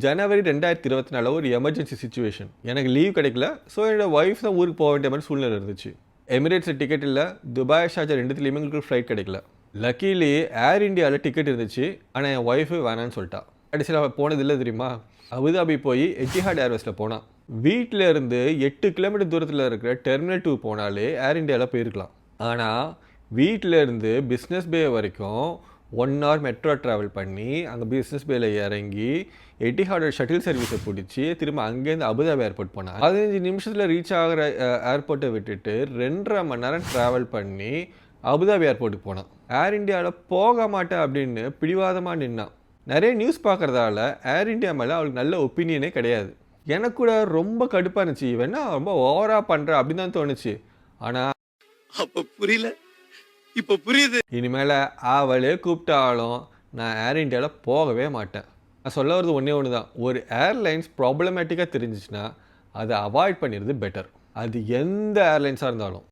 ஜனவரி 2024 ஒரு emergency situation. எனக்கு leave கிடைக்கல. ஸோ என்னோட ஒய்ஃப் தான் ஊருக்கு போக வேண்டிய மாதிரி சூழ்நிலை இருந்துச்சு. எமிரேட்ஸில் டிக்கெட் இல்லை, துபாய் ஷார்ஜா ரெண்டுத்துலேயுமே எங்களுக்கு ஃப்ளைட் கிடைக்கல. லக்கீலி ஏர் இண்டியாவில் டிக்கெட் இருந்துச்சு. ஆனால் என் ஒய்ஃபு வேணான்னு சொல்லிட்டா. கடைசியில் அவள் போனது இல்லை தெரியுமா? அபுதாபி போய் எட்டிஹாட் ஏர்வேஸில் போனான். வீட்டில் இருந்து 8 கிலோமீட்டர் தூரத்தில் இருக்கிற டெர்மினல் 2 போனாலே ஏர் இண்டியாவில் போயிருக்கலாம். ஆனால் வீட்டில் இருந்து பிஸ்னஸ் பே வரைக்கும் 1 hour மெட்ரோ ட்ராவல் பண்ணி அங்கே பிஸ்னஸ் பேயில் இறங்கி எட்டிஹாடோட ஷட்டில் சர்வீஸை பிடிச்சி திரும்ப அங்கேருந்து அபுதாபி ஏர்போர்ட் போனான். 15 நிமிஷத்தில் ரீச் ஆகிற ஏர்போர்ட்டை விட்டுட்டு 2.5 மணி நேரம் ட்ராவல் பண்ணி அபுதாபி ஏர்போர்ட்டுக்கு போனான். ஏர் இண்டியாவில் போக மாட்டேன் அப்படின்னு பிடிவாதமாக நின்னான். நிறைய நியூஸ் பார்க்குறதால ஏர் இண்டியா மேலே அவளுக்கு நல்ல ஒப்பீனியனே கிடையாது. எனக்கு கூட ரொம்ப கடுப்பாக இருந்துச்சு. இவன்னா ரொம்ப ஓவராக பண்ணுற அப்படின்னு தான் தோணுச்சு. ஆனால் அப்போ புரியல, இப்போ புரியுது. இனிமேல் அவளே கூப்பிட்டாலும் நான் ஏர் இண்டியாவில் போகவே மாட்டேன். நான் சொல்ல வரது ஒன்று தான். ஒரு ஏர்லைன்ஸ் ப்ராப்ளமேட்டிக்காக தெரிஞ்சிச்சுன்னா அதை அவாய்ட் பண்ணிடுறது பெட்டர். அது எந்த ஏர்லைன்ஸாக இருந்தாலும்.